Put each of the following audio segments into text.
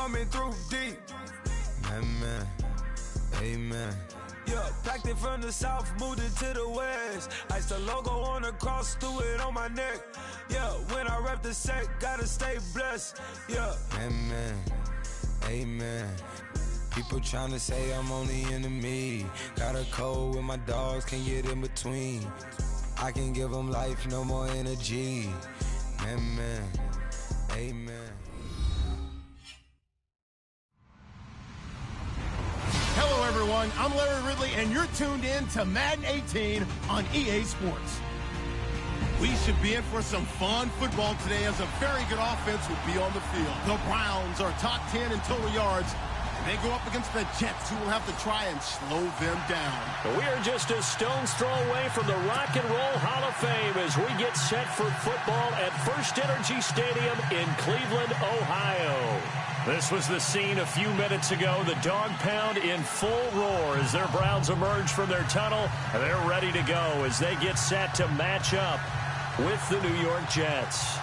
coming through deep. Amen. Amen. Yeah, packed it from the south, moved it to the west. Iced the logo on the cross, threw it on my neck. Yeah, when I rep the set, gotta stay blessed. Yeah. Amen. Amen. People tryna say I'm only enemy. Got a code with my dogs, can't get in between. I can give them life, no more energy. Amen. Amen. Hello, everyone. I'm Larry Ridley, and you're tuned in to Madden 18 on EA Sports. We should be in for some fun football today as a very good offense will be on the field. The Browns are top 10 in total yards. They go up against the Jets, who will have to try and slow them down. We are just a stone's throw away from the Rock and Roll Hall of Fame as we get set for football at First Energy Stadium in Cleveland, Ohio. This was the scene a few minutes ago. The dog pound in full roar as their Browns emerge from their tunnel. They're ready to go as they get set to match up with the New York Jets.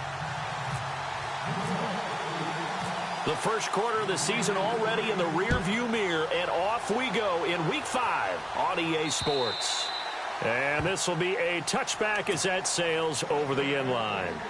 The first quarter of the season already in the rearview mirror, and off we go in Week 5 on EA Sports. And this will be a touchback as that sails over the end line.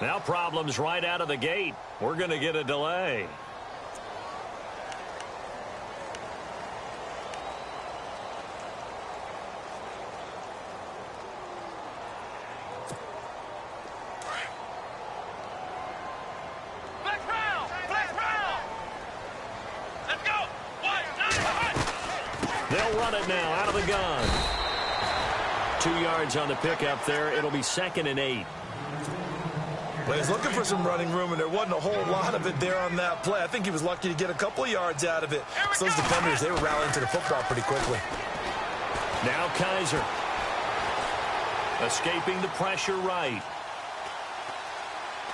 Now problems right out of the gate. We're going to get a delay. Let's go. They'll run it now out of the gun. 2 yards on the pickup there. It'll be 2nd and 8. Well, he's looking for some running room, and there wasn't a whole lot of it there on that play. I think he was lucky to get a couple of yards out of it. So those defenders, they were rallying to the football pretty quickly. Now Kaiser. Escaping the pressure right.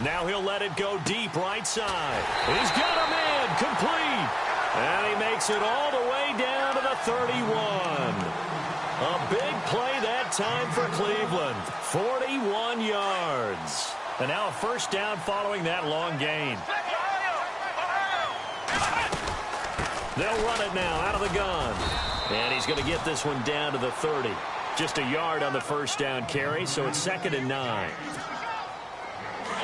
Now he'll let it go deep right side. He's got a man complete. And he makes it all the way down to the 31. A big play that time for Cleveland. 41 yards. And now a first down following that long gain. They'll run it now out of the gun. And he's going to get this one down to the 30. Just a yard on the first down carry, so it's 2nd and 9.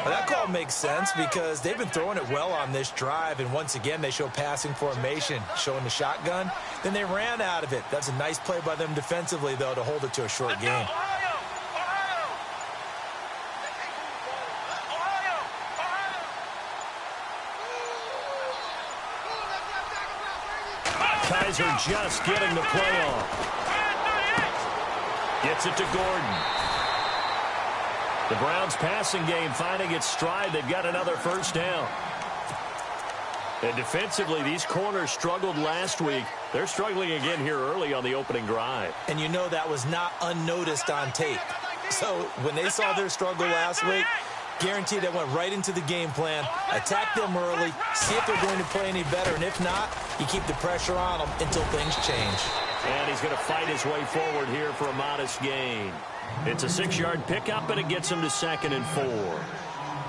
Well, that call makes sense because they've been throwing it well on this drive, and once again they show passing formation, showing the shotgun. Then they ran out of it. That's a nice play by them defensively, though, to hold it to a short game. Kaiser just getting the play off. Gets it to Gordon. The Browns passing game finding its stride. They've got another first down. And defensively, these corners struggled last week. They're struggling again here early on the opening drive. And you know that was not unnoticed on tape. So when they saw their struggle last week, guaranteed they went right into the game plan, attack them early, see if they're going to play any better, and if not, you keep the pressure on them until things change. And he's going to fight his way forward here for a modest gain. It's a 6-yard pickup, and it gets him to 2nd and 4.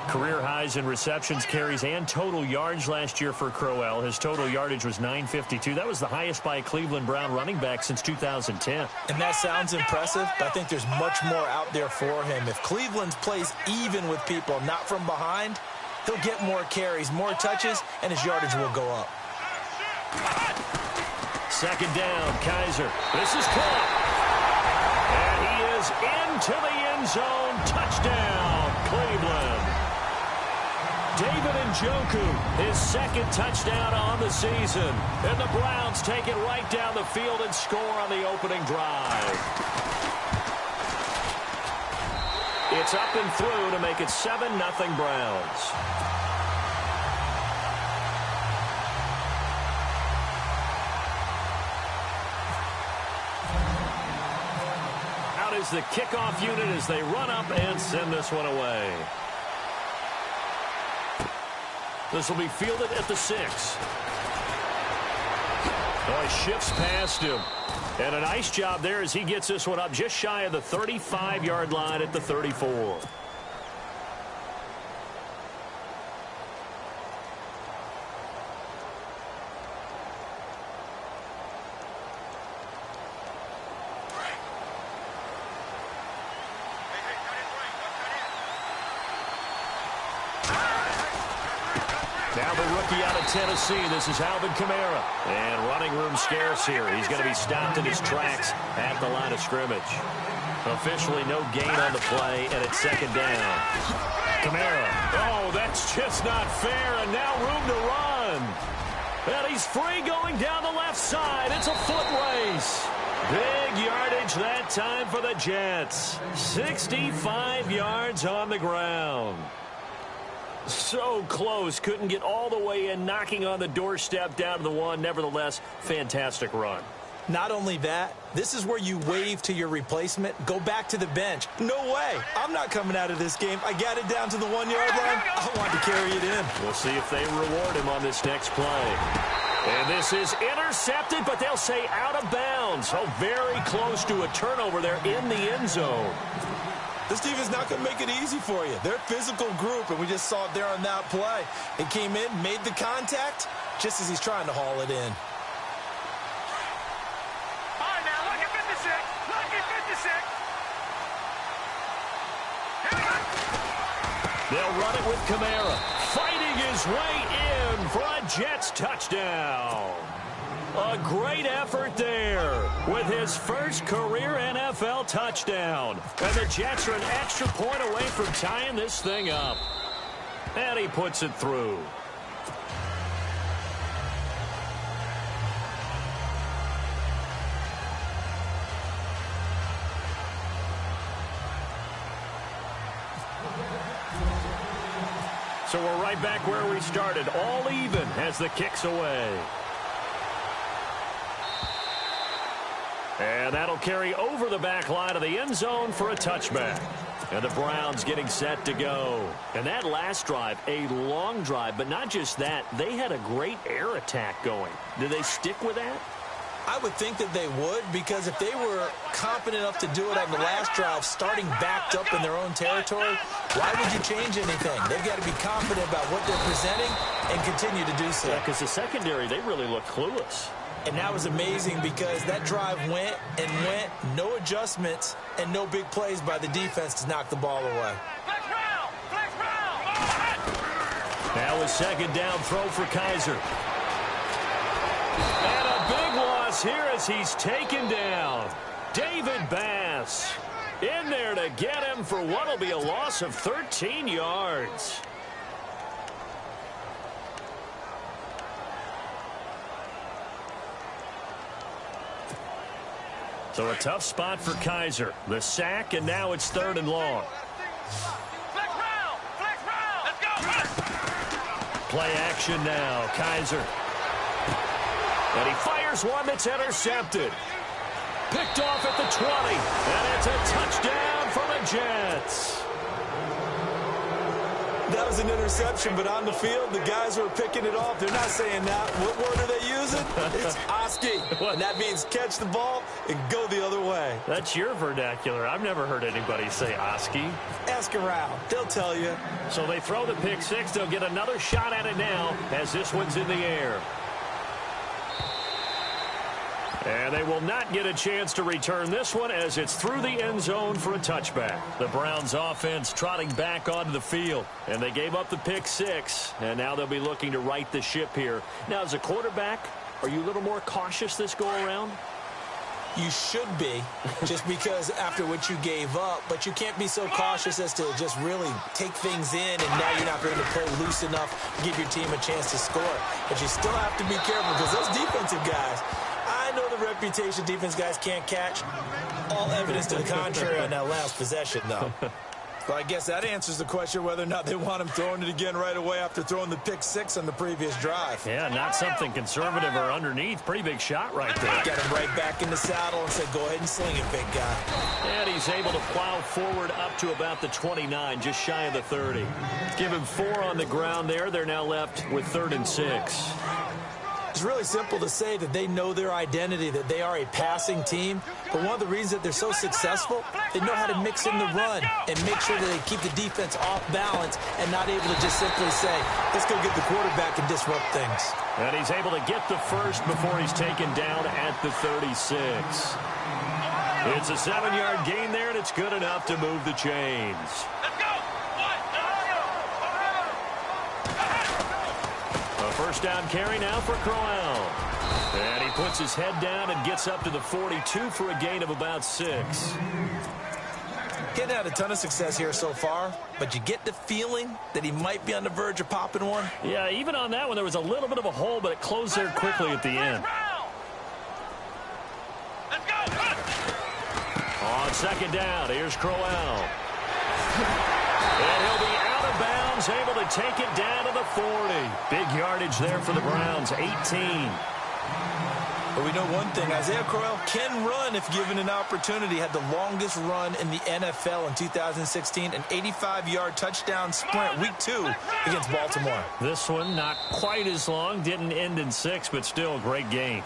Career highs in receptions, carries, and total yards last year for Crowell. His total yardage was 952. That was the highest by a Cleveland Brown running back since 2010. And that sounds impressive, but I think there's much more out there for him. If Cleveland plays even with people, not from behind, he'll get more carries, more touches, and his yardage will go up. 2nd down, Kaiser. This is caught. And he is into the end zone. Touchdown, Cleveland. David Njoku, his second touchdown on the season. And the Browns take it right down the field and score on the opening drive. It's up and through to make it 7-0 Browns. Out is the kickoff unit as they run up and send this one away. This will be fielded at the 6. Oh, he shifts past him. And a nice job there as he gets this one up just shy of the 35-yard line at the 34. Now the rookie out of Tennessee, this is Alvin Kamara. And running room scarce here. He's going to be stopped in his tracks at the line of scrimmage. Officially no gain on the play, and it's second down. Kamara. Oh, that's just not fair, and now room to run. And he's free going down the left side. It's a foot race. Big yardage that time for the Jets. 65 yards on the ground. So close, couldn't get all the way in, knocking on the doorstep down to the 1. Nevertheless, fantastic run. Not only that, this is where you wave to your replacement, go back to the bench. No way. I'm not coming out of this game. I got it down to the 1-yard line. I want to carry it in. We'll see if they reward him on this next play. And this is intercepted, but they'll say out of bounds. So very close to a turnover there in the end zone. This team is not going to make it easy for you. They're a physical group, and we just saw it there on that play. It came in, made the contact, just as he's trying to haul it in. All right, now, look at 56. Look at 56. They'll run it with Kamara, fighting his way in for a Jets touchdown. A great effort there with his first career NFL touchdown. And the Jets are an extra point away from tying this thing up. And he puts it through. So we're right back where we started, all even as the kick's away. And that'll carry over the back line of the end zone for a touchback. And the Browns getting set to go. And that last drive, a long drive, but not just that, they had a great air attack going. Did they stick with that? I would think that they would, because if they were competent enough to do it on the last drive, starting backed up in their own territory, why would you change anything? They've got to be confident about what they're presenting and continue to do so. Yeah, because the secondary, they really look clueless. And that was amazing because that drive went and went, no adjustments, and no big plays by the defense to knock the ball away. Now a second down throw for Kaiser. And a big loss here as he's taken down. David Bass in there to get him for what will be a loss of 13 yards. So a tough spot for Kaiser. The sack, and now it's 3rd and long. Play action now. Kaiser. And he fires one that's intercepted. Picked off at the 20. And it's a touchdown for the Jets. That was an interception, but on the field, the guys who are picking it off, they're not saying that. What word are they using? It's Oski. And that means catch the ball and go the other way. That's your vernacular. I've never heard anybody say Oski. Ask around. They'll tell you. So they throw the pick six. They'll get another shot at it now as this one's in the air. And they will not get a chance to return this one as it's through the end zone for a touchback. The Browns offense trotting back onto the field. And they gave up the pick six. And now they'll be looking to right the ship here. Now, as a quarterback, are you a little more cautious this go around? You should be, just because after what you gave up, but you can't be so cautious as to just really take things in, and now you're not going to play loose enough to give your team a chance to score. But you still have to be careful, because those defensive guys, I know the reputation defense guys can't catch. All evidence to the contrary on that last possession, though. Well, I guess that answers the question whether or not they want him throwing it again right away after throwing the pick six on the previous drive. Yeah, not something conservative or underneath. Pretty big shot right there. Got him right back in the saddle and said, go ahead and sling it, big guy. And he's able to plow forward up to about the 29, just shy of the 30. Give him 4 on the ground there. They're now left with 3rd and 6. It's really simple to say that they know their identity, that they are a passing team. But one of the reasons that they're so successful, they know how to mix in the run and make sure that they keep the defense off balance and not able to just simply say, let's go get the quarterback and disrupt things. And he's able to get the first before he's taken down at the 36. It's a 7-yard gain there, and it's good enough to move the chains. Let's go! A first down carry now for Crowell. And he puts his head down and gets up to the 42 for a gain of about 6. Getting had a ton of success here so far, but you get the feeling that he might be on the verge of popping one. Yeah, even on that one, there was a little bit of a hole, but it closed there quickly at the end. Let's go! On second down, here's Crowell. And he'll be out of bounds, able to take it down to the 40. Big yardage there for the Browns, 18. But we know one thing, Isaiah Crowell can run if given an opportunity. Had the longest run in the NFL in 2016, an 85-yard touchdown sprint, week 2 against Baltimore. This one not quite as long, didn't end in 6, but still a great game.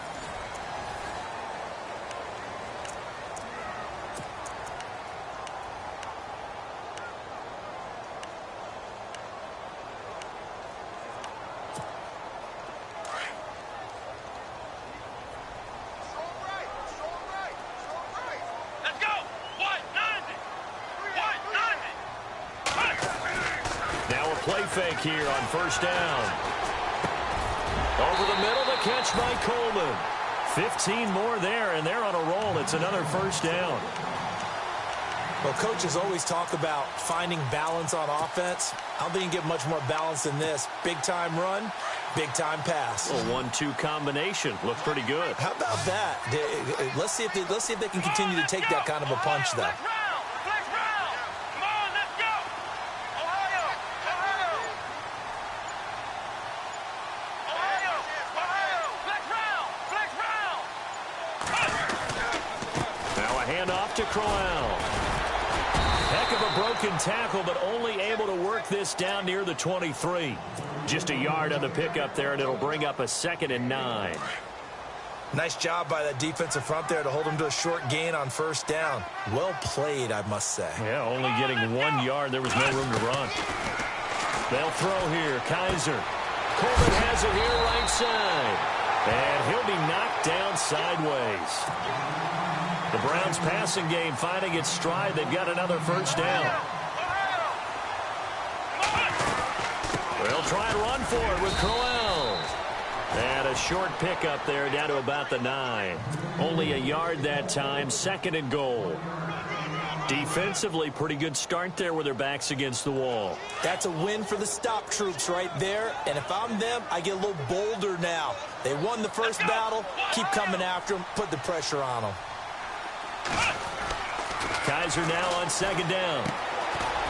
Fake here on first down. Over the middle, the catch by Coleman. 15 more there, and they're on a roll. It's another first down. Well, coaches always talk about finding balance on offense. I don't think you can get much more balance than this. Big-time run, big-time pass. A 1-2 combination. Looked pretty good. How about that? Let's see if they can continue to take that kind of a punch, though. To Crowell. Heck of a broken tackle, but only able to work this down near the 23. Just a yard on the pickup there, and it'll bring up a 2nd and 9. Nice job by that defensive front there to hold him to a short gain on first down. Well played, I must say. Yeah, only getting 1 yard. There was no room to run. They'll throw here. Kaiser. Coleman has it here right side. And he'll be knocked down sideways. The Browns passing game finding its stride. They've got another first down. They'll try and run for it with Crowell. And a short pickup there down to about the 9. Only a yard that time. 2nd and goal. Defensively, pretty good start there with their backs against the wall. That's a win for the stop troops right there. And if I'm them, I get a little bolder now. They won the first battle. Keep coming after them. Put the pressure on them. Kaiser now on 2nd down.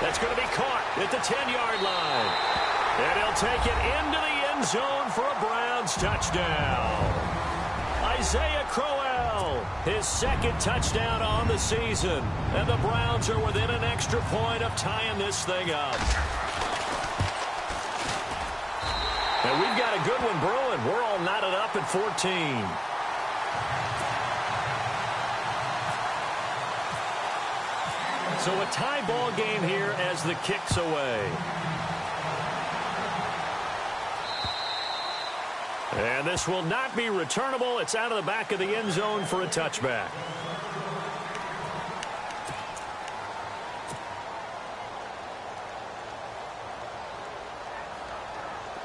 That's going to be caught at the 10-yard line. And he'll take it into the end zone for a Browns touchdown. Isaiah Crowell, his 2nd touchdown on the season. And the Browns are within an extra point of tying this thing up. And we've got a good one brewing. We're all knotted up at 14. So a tie ball game here as the kick's away. And this will not be returnable. It's out of the back of the end zone for a touchback.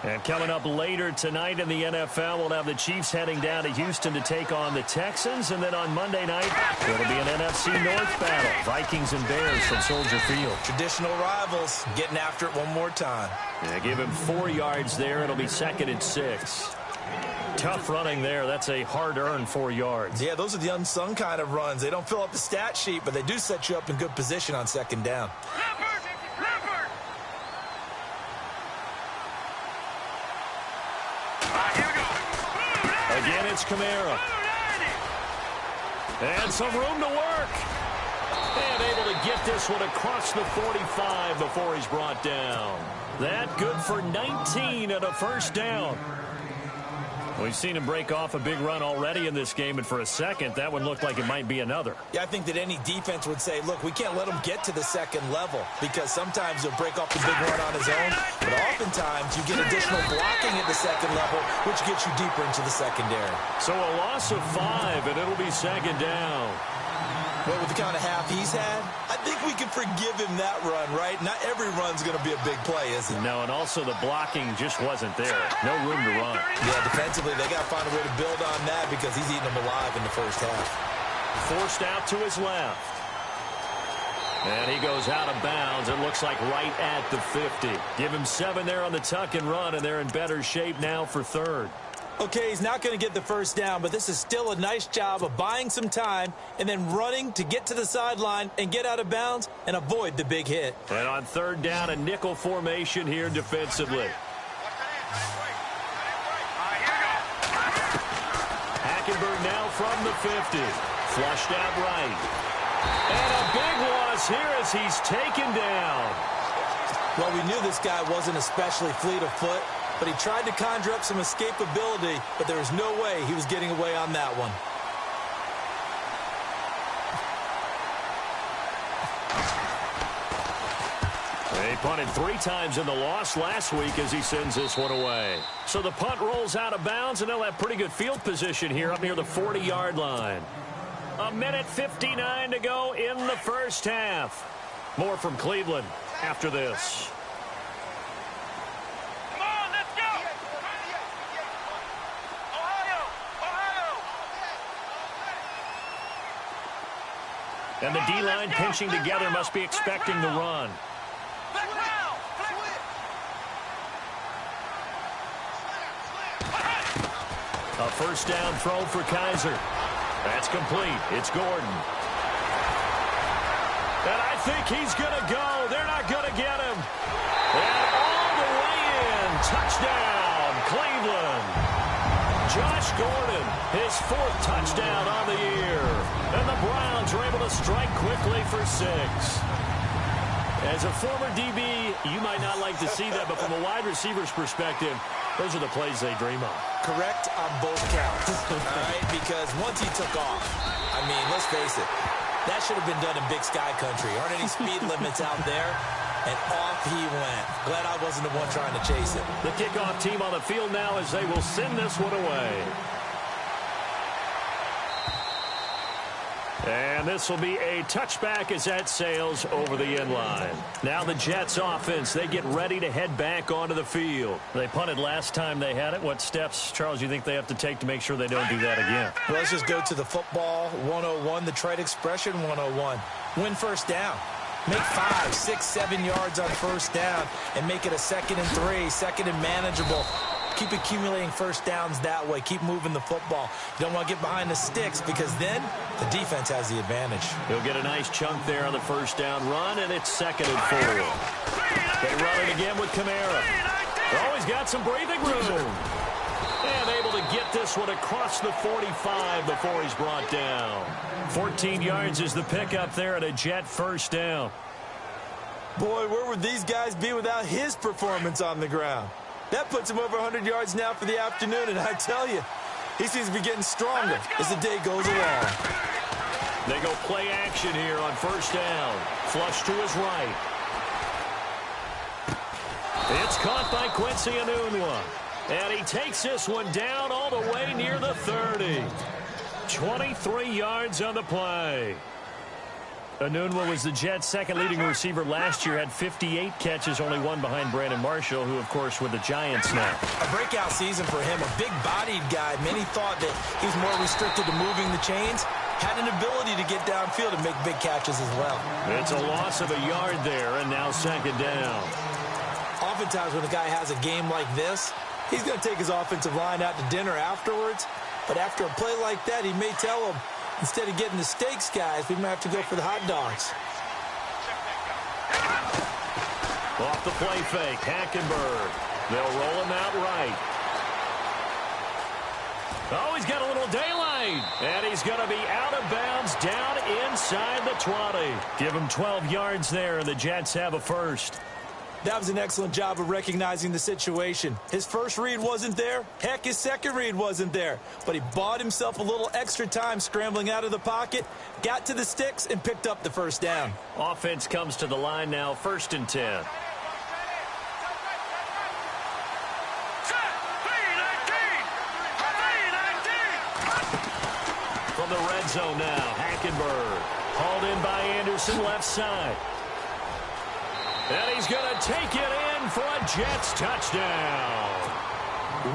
And coming up later tonight in the NFL, we'll have the Chiefs heading down to Houston to take on the Texans. And then on Monday night, it'll be an NFC North battle. Vikings and Bears from Soldier Field. Traditional rivals getting after it one more time. Yeah, give him 4 yards there. It'll be 2nd and 6. Tough running there. That's a hard-earned 4 yards. Yeah, those are the unsung kind of runs. They don't fill up the stat sheet, but they do set you up in good position on 2nd down. Again, it's Kamara. And some room to work. And able to get this one across the 45 before he's brought down. That good for 19 and a first down. We've seen him break off a big run already in this game, and for a second, that one looked like it might be another. Yeah, I think that any defense would say, look, we can't let him get to the 2nd level, because sometimes he'll break off the big run on his own, but oftentimes you get additional blocking at the 2nd level, which gets you deeper into the secondary. So a loss of 5, and it'll be 2nd down. But with the kind of half he's had, I think we can forgive him that run, right? Not every run's going to be a big play, is it? No, and also the blocking just wasn't there. No room to run. Yeah, defensively, they got to find a way to build on that because he's eating them alive in the first half. Forced out to his left. And he goes out of bounds. It looks like right at the 50. Give him 7 there on the tuck and run, and they're in better shape now for 3rd. Okay, he's not going to get the first down, but this is still a nice job of buying some time and then running to get to the sideline and get out of bounds and avoid the big hit. And on 3rd down, a nickel formation here defensively. Hackenberg now from the 50. Flushed out right. And a big loss here as he's taken down. Well, we knew this guy wasn't especially fleet of foot, but he tried to conjure up some escapability, but there was no way he was getting away on that one. They punted 3 times in the loss last week as he sends this one away. So the punt rolls out of bounds, and they'll have pretty good field position here up near the 40-yard line. 1:59 to go in the first half. More from Cleveland after this. And the D-line pinching together must be expecting the run. A first down throw for Kaiser. That's complete. It's Gordon. And I think he's going to go. They're not going to get him. And all the way in. Touchdown, Cleveland. Josh Gordon, his 4th touchdown on the year. And the Browns are able to strike quickly for 6. As a former DB, you might not like to see that, but from a wide receiver's perspective, those are the plays they dream of. Correct on both counts, all right? Because once he took off, I mean, let's face it, that should have been done in Big Sky Country. Aren't any speed limits out there? And off he went. Glad I wasn't the one trying to chase him. The kickoff team on the field now as they will send this one away. And this will be a touchback as that sails over the end line. Now the Jets offense, they get ready to head back onto the field. They punted last time they had it. What steps, Charles, do you think they have to take to make sure they don't do that again? Well, let's just go to the football 101, the trade expression 101. Win first down. Make 5, 6, 7 yards on first down and make it a 2nd and 3, 2nd and manageable. Keep accumulating first downs that way. Keep moving the football. You don't want to get behind the sticks because then the defense has the advantage. He'll get a nice chunk there on the first down run, and it's 2nd and 4. They run it again with Kamara. Oh, he's got some breathing room. And able to get this one across the 45 before he's brought down. 14 yards is the pickup there at a Jet first down. Boy, where would these guys be without his performance on the ground? That puts him over 100 yards now for the afternoon, and I tell you, he seems to be getting stronger as the day goes along. They go play action here on first down. Flush to his right. It's caught by Quincy Enunwa. And he takes this one down all the way near the 30. 23 yards on the play. Enunwa was the Jets' second leading receiver last year, had 58 catches, only one behind Brandon Marshall, who, of course, with the Giants now. A breakout season for him, a big-bodied guy. Many thought that he was more restricted to moving the chains. Had an ability to get downfield and make big catches as well. It's a loss of a yard there, and now second down. Oftentimes when a guy has a game like this, he's going to take his offensive line out to dinner afterwards. But after a play like that, he may tell them, instead of getting the steaks, guys, we might have to go for the hot dogs. Off the play fake, Hackenberg. They'll roll him out right. Oh, he's got a little daylight. And he's going to be out of bounds down inside the 20. Give him 12 yards there, and the Jets have a first. That was an excellent job of recognizing the situation. His first read wasn't there. Heck, his second read wasn't there. But he bought himself a little extra time scrambling out of the pocket, got to the sticks, and picked up the first down. Offense comes to the line now, 1st and 10. From the red zone now, Hackenberg. Hauled in by Anderson, left side. And he's going to take it in for a Jets touchdown.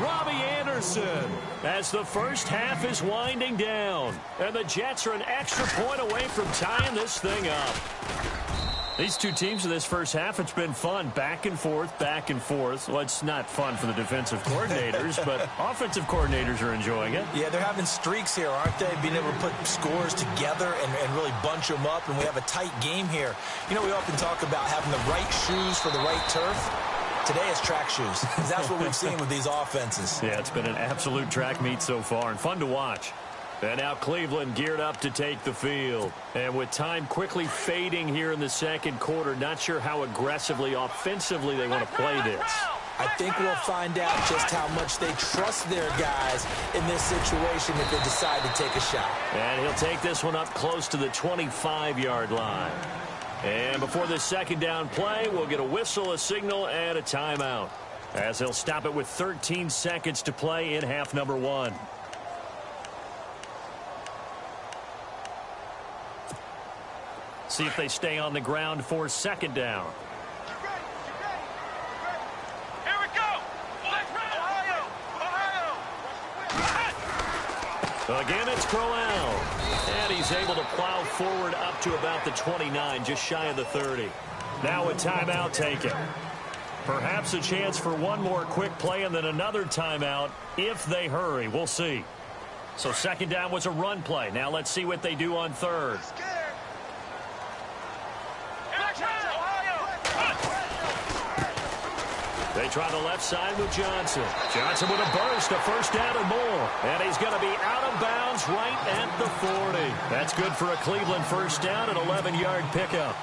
Robbie Anderson, as the first half is winding down. And the Jets are an extra point away from tying this thing up. These two teams in this first half, it's been fun. Back and forth, back and forth. Well, it's not fun for the defensive coordinators, but offensive coordinators are enjoying it. Yeah, they're having streaks here, aren't they? Being able to put scores together and really bunch them up, and we have a tight game here. You know, we often talk about having the right shoes for the right turf. Today is track shoes. That's what we've seen with these offenses. Yeah, it's been an absolute track meet so far, and fun to watch. And now Cleveland geared up to take the field. And with time quickly fading here in the second quarter, not sure how aggressively, offensively they want to play this. I think we'll find out just how much they trust their guys in this situation if they decide to take a shot. And he'll take this one up close to the 25-yard line. And before this second down play, we'll get a whistle, a signal, and a timeout, as he'll stop it with 13 seconds to play in half number 1. See if they stay on the ground for second down. Here we go. Ohio. Again, it's Crowell. And he's able to plow forward up to about the 29, just shy of the 30. Now a timeout taken. Perhaps a chance for one more quick play and then another timeout if they hurry. We'll see. So second down was a run play. Now let's see what they do on third. They try the left side with Johnson. Johnson with a burst, a first down and more. And he's going to be out of bounds right at the 40. That's good for a Cleveland first down, an 11-yard pickup.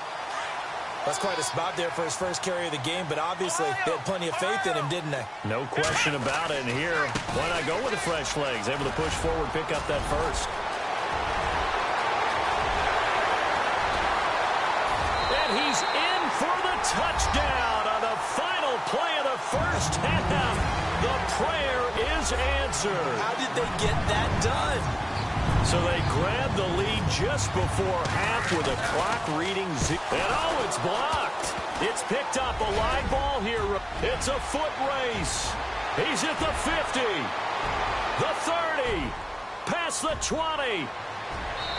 That's quite a spot there for his first carry of the game, but obviously they had plenty of faith in him, didn't they? No question about it. And here, why not go with the fresh legs? Able to push forward, pick up that first. And he's in for the touchdown on the final play of the first half. The prayer is answered. How did they get that done? So they grabbed the lead just before half with a clock reading. And oh, it's blocked. It's picked up, a live ball here. It's a foot race. He's at the 50, the 30, past the 20.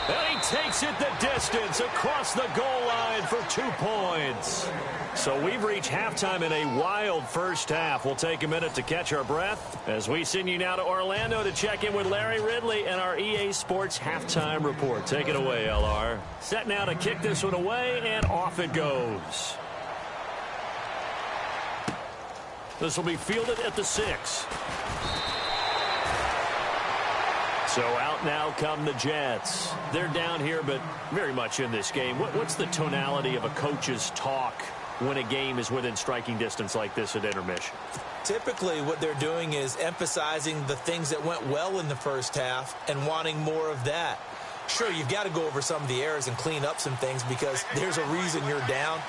And he takes it the distance across the goal line for 2 points. So we've reached halftime in a wild first half. We'll take a minute to catch our breath as we send you now to Orlando to check in with Larry Ridley and our EA Sports Halftime Report. Take it away, LR. Set now to kick this one away, and off it goes. This will be fielded at the 6. So out now come the Jets. They're down here, but very much in this game. What's the tonality of a coach's talk when a game is within striking distance like this at intermission? Typically, what they're doing is emphasizing the things that went well in the first half and wanting more of that. Sure, you've got to go over some of the errors and clean up some things because there's a reason you're down.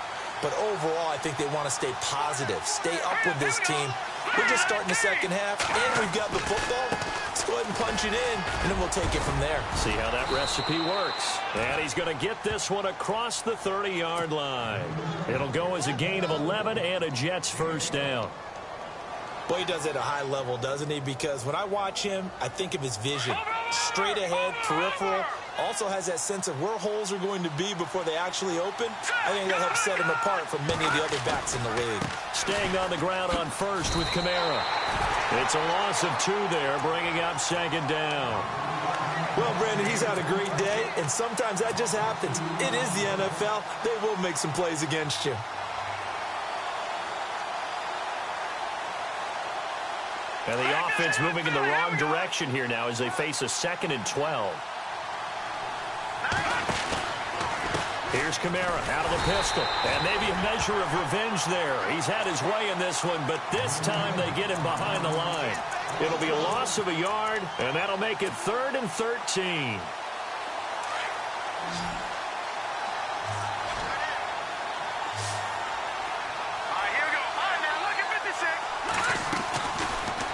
But overall, I think they want to stay positive, stay up with this team. We're just starting the second half, and we've got the football. It's Just go ahead and punch it in, and then we'll take it from there. See how that recipe works. And he's going to get this one across the 30-yard line. It'll go as a gain of 11 and a Jets first down. Boy, he does it at a high level, doesn't he? Because when I watch him, I think of his vision. Straight ahead, peripheral. Also has that sense of where holes are going to be before they actually open. I think that helps set him apart from many of the other backs in the league. Staying on the ground on first with Kamara. It's a loss of 2 there, bringing up second down. Well, Brandon, he's had a great day, and sometimes that just happens. It is the NFL. They will make some plays against you. And the offense moving in the wrong direction here now as they face a 2nd and 12. Here's Kamara out of the pistol. And maybe a measure of revenge there. He's had his way in this one, but this time they get him behind the line. It'll be a loss of a yard, and that'll make it 3rd and 13.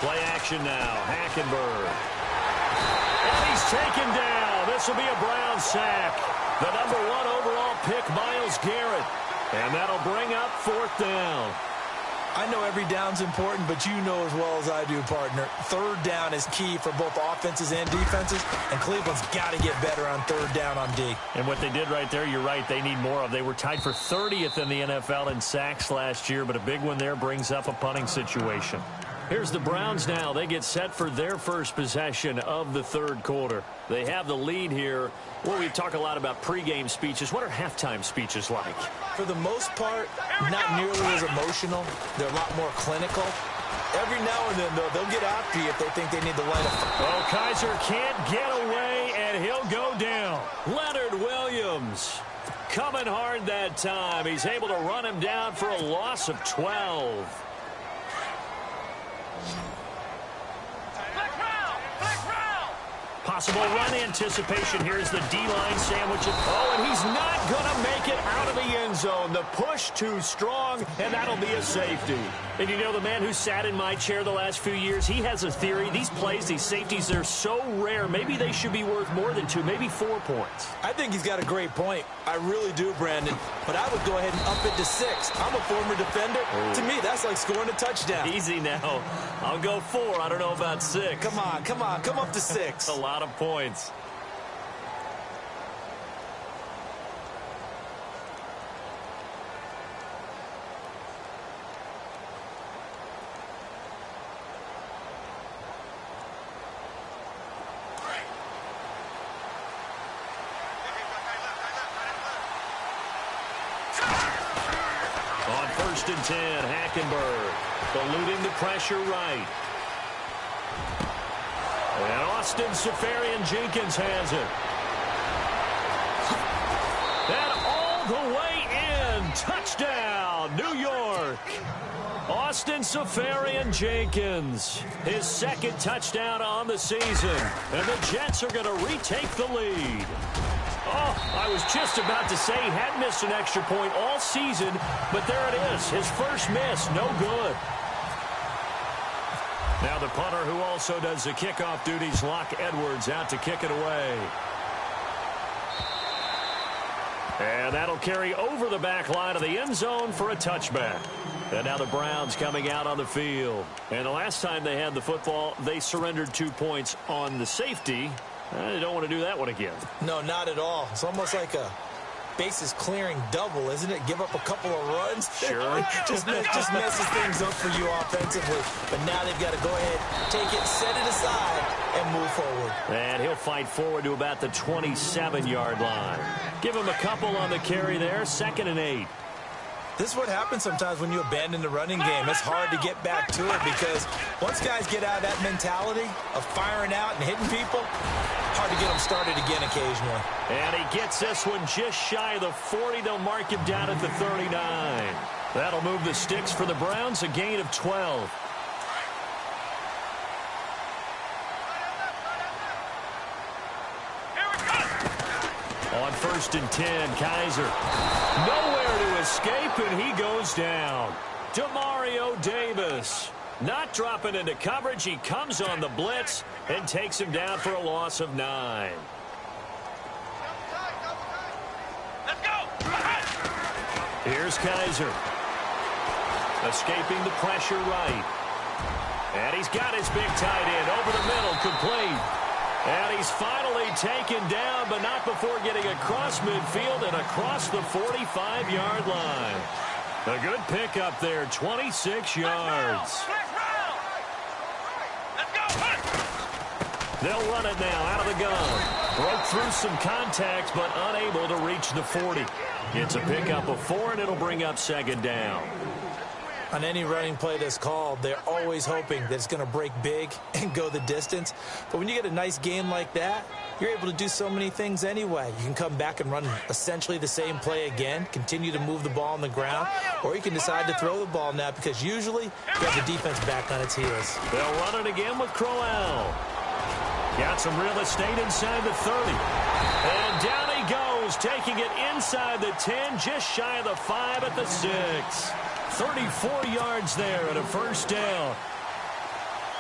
Play action now. Hackenberg. And he's taken down. This will be a Brown sack. The number 1 overall pick, Myles Garrett. And that'll bring up 4th down. I know every down's important, but you know as well as I do, partner. 3rd down is key for both offenses and defenses, and Cleveland's got to get better on 3rd down on D. And what they did right there, you're right, they need more of. They were tied for 30th in the NFL in sacks last year, but a big one there brings up a punting situation. Here's the Browns now. They get set for their first possession of the 3rd quarter. They have the lead here. Well, we talk a lot about pregame speeches. What are halftime speeches like? For the most part, not nearly as emotional. They're a lot more clinical. Every now and then, though, they'll get after you if they think they need to light a fire. Oh, Kaiser can't get away, and he'll go down. Leonard Williams coming hard that time. He's able to run him down for a loss of 12. Possible run anticipation. Here's the D-line sandwich. Oh, and he's not going to make it out of the end zone. The push too strong, and that'll be a safety. And you know, the man who sat in my chair the last few years, he has a theory. These plays, these safeties, they're so rare. Maybe they should be worth more than 2, maybe 4 points. I think he's got a great point. I really do, Brandon. But I would go ahead and up it to 6. I'm a former defender. Oh. To me, that's like scoring a touchdown. Easy now. I'll go 4. I don't know about 6. Come on. Come up to 6. A lot of points. On 1st and 10, Hackenberg eluding the pressure right. And Austin Seferian-Jenkins has it. And all the way in. Touchdown, New York. Austin Seferian-Jenkins, his 2nd touchdown on the season. And the Jets are going to retake the lead. Oh, I was just about to say he hadn't missed an extra point all season, but there it is. His first miss, no good. Now the punter who also does the kickoff duties, Locke Edwards, out to kick it away. And that'll carry over the back line of the end zone for a touchback. And now the Browns coming out on the field. And the last time they had the football, they surrendered 2 points on the safety. They don't want to do that one again. No, not at all. It's almost like a bases clearing double, isn't it? Give up a couple of runs. Sure. just messes things up for you offensively. But now they've got to go ahead, take it, set it aside, and move forward. And he'll fight forward to about the 27-yard line. Give him a couple on the carry there. 2nd and 8. This is what happens sometimes when you abandon the running game. It's hard to get back to it because once guys get out of that mentality of firing out and hitting people, hard to get them started again occasionally. And he gets this one just shy of the 40. They'll mark him down at the 39. That'll move the sticks for the Browns, a gain of 12. On 1st and 10, Kaiser. Nowhere to escape, and he goes down. Demario Davis. Not dropping into coverage. He comes on the blitz and takes him down for a loss of 9. Let's go. Here's Kaiser. Escaping the pressure right. And he's got his big tight end over the middle, complete. And he's finally taken down, but not before getting across midfield and across the 45-yard line. A good pickup there, 26 yards. They'll run it now out of the gun. Broke through some contacts, but unable to reach the 40. It's a pickup of 4, and it'll bring up second down. On any running play that's called, they're always hoping that it's going to break big and go the distance. But when you get a nice game like that, you're able to do so many things anyway. You can come back and run essentially the same play again, continue to move the ball on the ground, or you can decide to throw the ball now because usually you have the defense back on its heels. They'll run it again with Crowell. Got some real estate inside the 30. And down he goes, taking it inside the 10, just shy of the 5 at the 6. 34 yards there and a first down.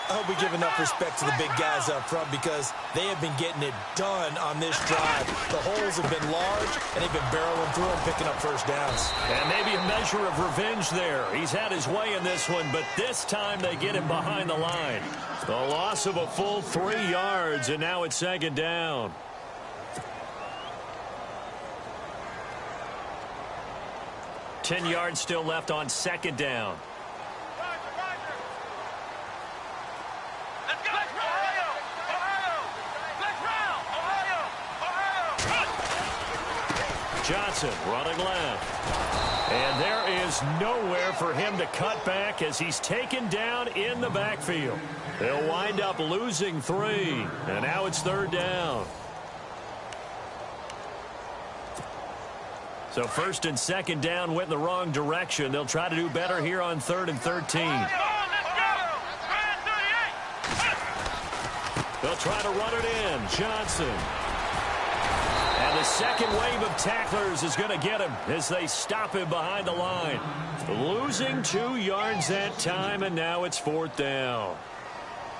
I hope we give enough respect to the big guys up front because they have been getting it done on this drive. The holes have been large, and they've been barreling through and picking up first downs. And maybe a measure of revenge there. He's had his way in this one, but this time they get him behind the line. The loss of a full 3 yards, and now it's second down. Ten yards still left on second down. Let's go. Ohio. Johnson running left. And there is nowhere for him to cut back as he's taken down in the backfield. They'll wind up losing 3. And now it's third down. So first and second down went in the wrong direction. They'll try to do better here on 3rd and 13. They'll try to run it in. Johnson. And the second wave of tacklers is going to get him as they stop him behind the line. Losing 2 yards that time, and now it's 4th down.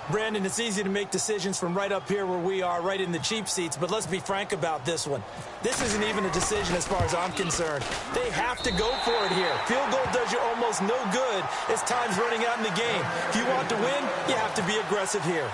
Brandon, it's easy to make decisions from right up here where we are, right in the cheap seats, but let's be frank about this one. This isn't even a decision as far as I'm concerned. They have to go for it here. Field goal does you almost no good as time's running out in the game. If you want to win, you have to be aggressive here.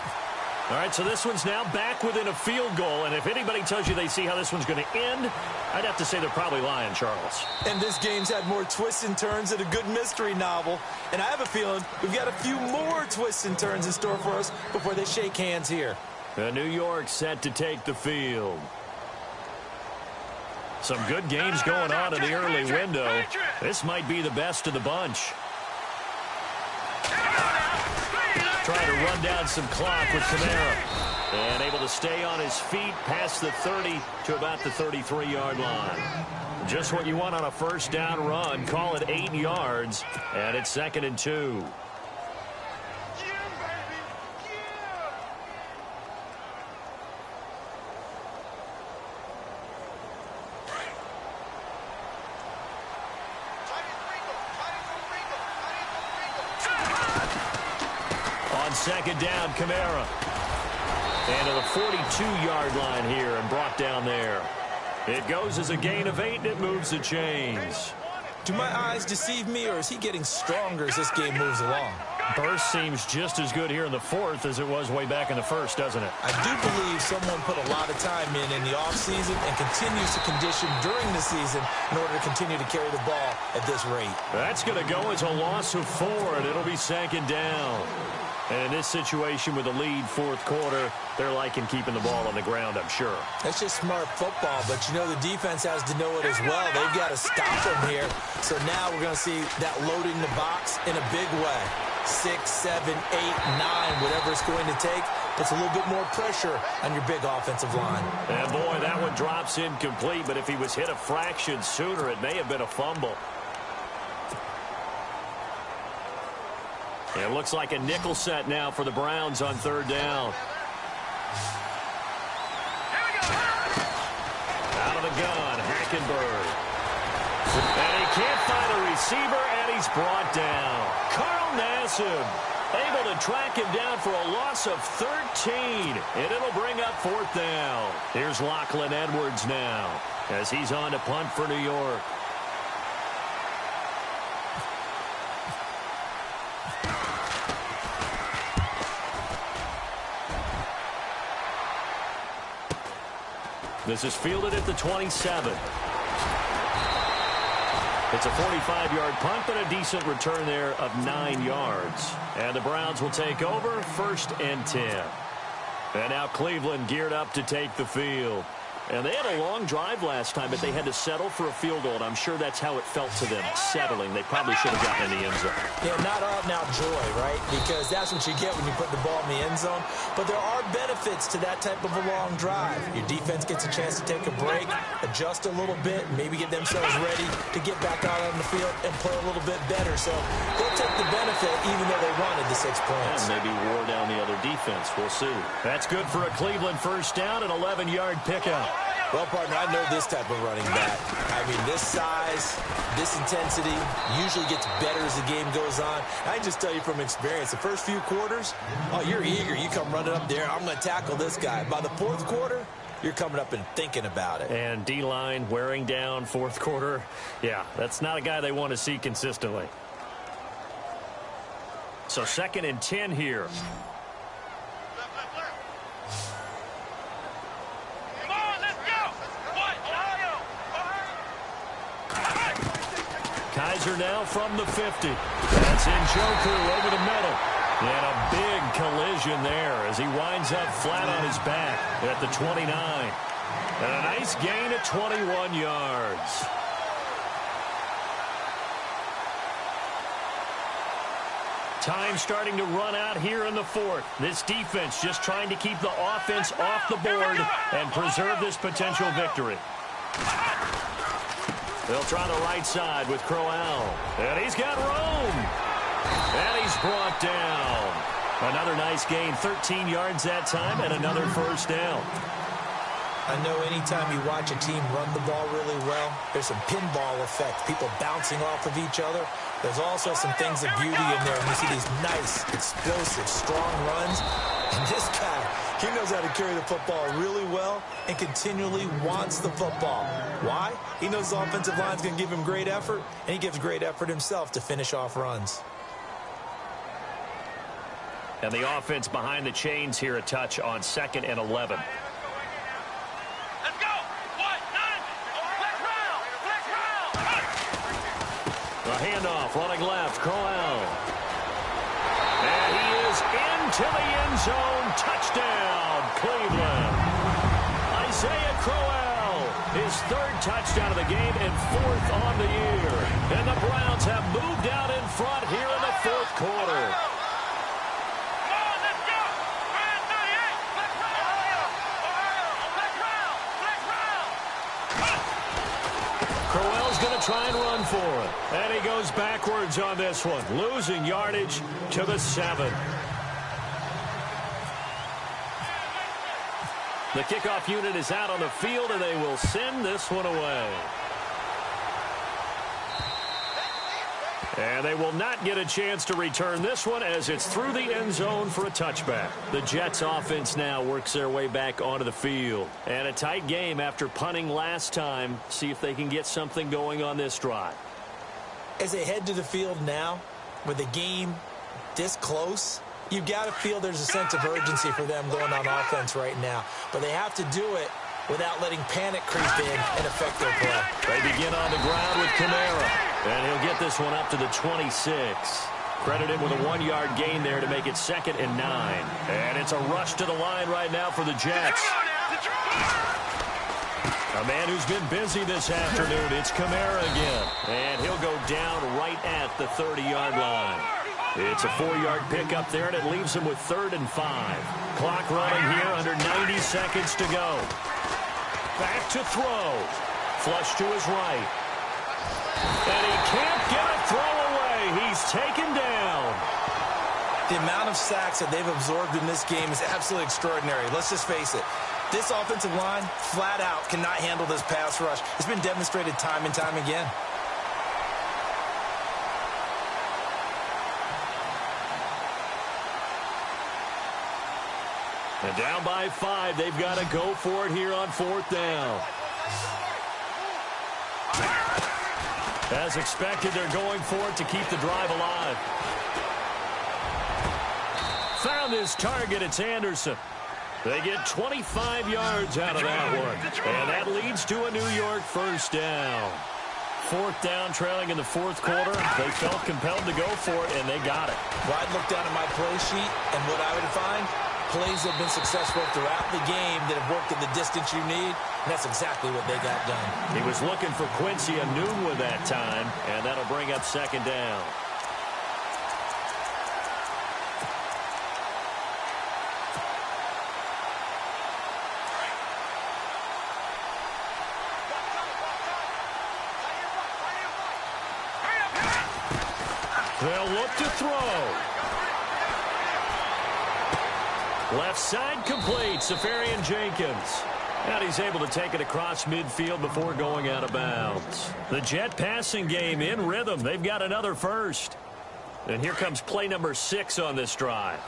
All right, so this one's now back within a field goal, and if anybody tells you they see how this one's going to end, I'd have to say they're probably lying, Charles. And this game's had more twists and turns than a good mystery novel, and I have a feeling we've got a few more twists and turns in store for us before they shake hands here. New York set to take the field. Some good games going on in the early window. This might be the best of the bunch. Trying to run down some clock with Kamara. And able to stay on his feet past the 30 to about the 33-yard line. Just what you want on a first down run. Call it 8 yards. And it's 2nd and 2. Second down, Kamara. And to the 42-yard line here and brought down there. It goes as a gain of 8, and it moves the chains. Do my eyes deceive me, or is he getting stronger as this game moves along? Burst seems just as good here in the 4th as it was way back in the 1st, doesn't it? I do believe someone put a lot of time in the offseason and continues to condition during the season in order to continue to carry the ball at this rate. That's going to go as a loss of 4, and it'll be second down. And in this situation with the lead 4th quarter, they're liking keeping the ball on the ground, I'm sure. That's just smart football, but you know the defense has to know it as well. They've got to stop them here. So now we're going to see that loading the box in a big way. 6, 7, 8, 9, whatever it's going to take. Puts a little bit more pressure on your big offensive line. And boy, that one drops incomplete, but if he was hit a fraction sooner, it may have been a fumble. It looks like a nickel set now for the Browns on 3rd down. Out of the gun, Hackenberg. And he can't find a receiver, and he's brought down. Carl Nassib Able to track him down for a loss of 13, and it'll bring up 4th down. Here's Lachlan Edwards now as he's on to punt for New York. This is fielded at the 27. It's a 45-yard punt, but a decent return there of 9 yards. And the Browns will take over 1st and 10. And now Cleveland geared up to take the field. And they had a long drive last time, but they had to settle for a field goal, and I'm sure that's how it felt to them, settling. They probably should have gotten in the end zone. Yeah, not out-and-out joy, right? Because that's what you get when you put the ball in the end zone. But there are benefits to that type of a long drive. Your defense gets a chance to take a break, adjust a little bit, maybe get themselves ready to get back out on the field and play a little bit better. So they'll take the benefit even though they wanted the 6 points. And maybe wore down the other defense. We'll see. That's good for a Cleveland 1st down, an 11-yard pickup. Well, partner, I know this type of running back. I mean, this size, this intensity usually gets better as the game goes on. I can just tell you from experience, the first few quarters, oh, you're eager. You come running up there, I'm going to tackle this guy. By the 4th quarter, you're coming up and thinking about it. And D-line wearing down 4th quarter. Yeah, that's not a guy they want to see consistently. So 2nd and 10 here. Kaiser now from the 50. That's Njoku over the middle. And a big collision there as he winds up flat on his back at the 29. And a nice gain of 21 yards. Time starting to run out here in the 4th. This defense just trying to keep the offense off the board and preserve this potential victory. They'll try the right side with Crowell. And he's got room. And he's brought down. Another nice gain, 13 yards that time, and another 1st down. I know anytime you watch a team run the ball really well, there's some pinball effect, people bouncing off of each other. There's also some things of beauty in there when you see these nice, explosive, strong runs. And this guy, he knows how to carry the football really well and continually wants the football. Why? He knows the offensive line's going to give him great effort, and he gives great effort himself to finish off runs. And the offense behind the chains here a touch on 2nd and 11. The handoff running left, Crowell. And he is into the end zone. Touchdown, Cleveland. Isaiah Crowell, his 3rd touchdown of the game and 4th on the year. And the Browns have moved out in front here in the 4th quarter. Crowell's going to try and run for it. And he goes backwards on this one, losing yardage to the 7. The kickoff unit is out on the field, and they will send this one away. And they will not get a chance to return this one as it's through the end zone for a touchback. The Jets offense now works their way back onto the field. And a tight game after punting last time. See if they can get something going on this drive. As they head to the field now, with the game this close, you've got to feel there's a sense of urgency for them going on offense right now. But they have to do it without letting panic creep in and affect their play. They begin on the ground with Kamara. And he'll get this one up to the 26. Credit him with a 1-yard gain there to make it 2nd and 9. And it's a rush to the line right now for the Jets. A man who's been busy this afternoon. It's Kamara again. And he'll go down right at the 30-yard line. It's a 4-yard pickup there, and it leaves him with 3rd and 5. Clock running here, under 90 seconds to go. Back to throw. Flush to his right. And he can't get a throw away. He's taken down. The amount of sacks that they've absorbed in this game is absolutely extraordinary. Let's just face it. This offensive line, flat out, cannot handle this pass rush. It's been demonstrated time and time again. And down by 5, they've got to go for it here on 4th down. As expected, they're going for it to keep the drive alive. Found his target. It's Anderson. They get 25 yards out of that one. And that leads to a New York first down. 4th down, trailing in the 4th quarter. They felt compelled to go for it, and they got it. Well, I'd look down at my play sheet, and what I would find, plays that have been successful throughout the game that have worked in the distance you need, and that's exactly what they got done. He was looking for Quincy Enunwa that time, and that'll bring up 2nd down. They'll look to throw. Left side complete, Safarian Jenkins. And he's able to take it across midfield before going out of bounds. The Jet passing game in rhythm. They've got another first. And here comes play number 6 on this drive.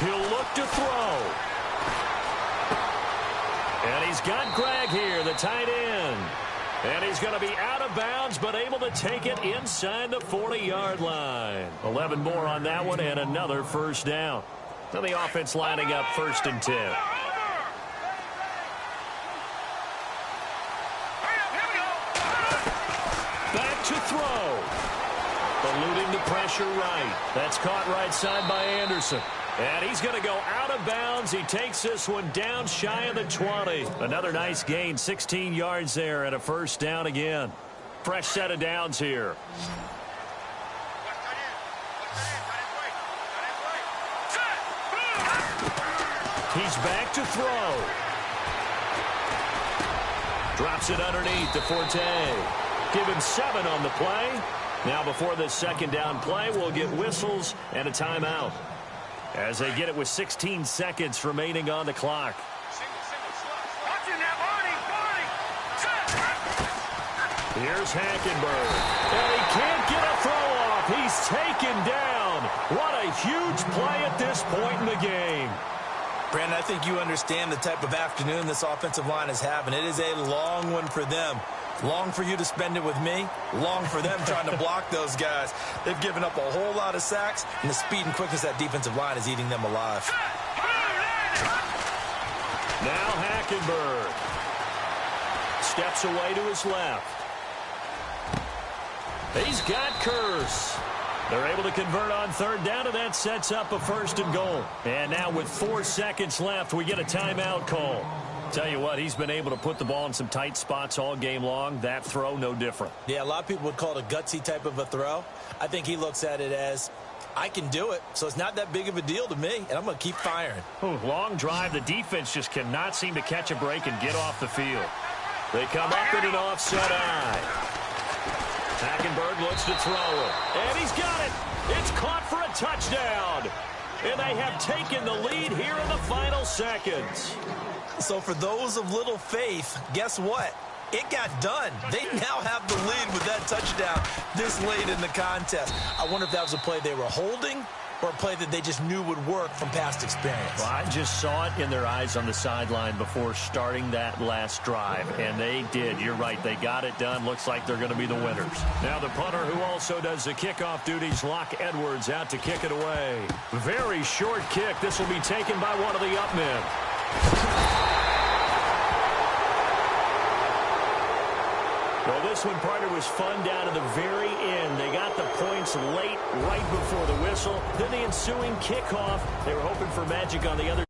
He'll look to throw. And he's got Greg here, the tight end. And he's going to be out of bounds, but able to take it inside the 40-yard line. 11 more on that one, and another first down. So the offense lining up 1st and 10. Back to throw. Eluding the pressure right. That's caught right side by Anderson. And he's going to go out of bounds. He takes this one down shy of the 20. Another nice gain, 16 yards there, and a first down again. Fresh set of downs here. He's back to throw. Drops it underneath to Forte. Give him 7 on the play. Now before this 2nd down play, we'll get whistles and a timeout, as they get it with 16 seconds remaining on the clock. Here's Hackenberg. And he can't get a throw off. He's taken down. What a huge play at this point in the game. Brandon, I think you understand the type of afternoon this offensive line is having. It is a long one for them. Long for you to spend it with me. Long for them trying to block those guys. They've given up a whole lot of sacks, and the speed and quickness of that defensive line is eating them alive. Now Hackenberg steps away to his left. He's got Curse. They're able to convert on 3rd down, and that sets up a 1st and goal. And now with 4 seconds left, we get a timeout call. Tell you what, he's been able to put the ball in some tight spots all game long. That throw, no different. Yeah, a lot of people would call it a gutsy type of a throw. I think he looks at it as, I can do it, so it's not that big of a deal to me, and I'm going to keep firing. Long drive. The defense just cannot seem to catch a break and get off the field. They come up in an offset eye. Hackenberg looks to throw it. And he's got it. It's caught for a touchdown. And they have taken the lead here in the final seconds. So for those of little faith, guess what? It got done. They now have the lead with that touchdown this late in the contest. I wonder if that was a play they were holding or a play that they just knew would work from past experience. Well, I just saw it in their eyes on the sideline before starting that last drive, and they did. You're right. They got it done. Looks like they're going to be the winners. Now the punter who also does the kickoff duties, Locke Edwards, out to kick it away. Very short kick. This will be taken by one of the up men. Well, this one, partner, was fun down to the very end. They got the points late, right before the whistle. Then the ensuing kickoff. They were hoping for magic on the other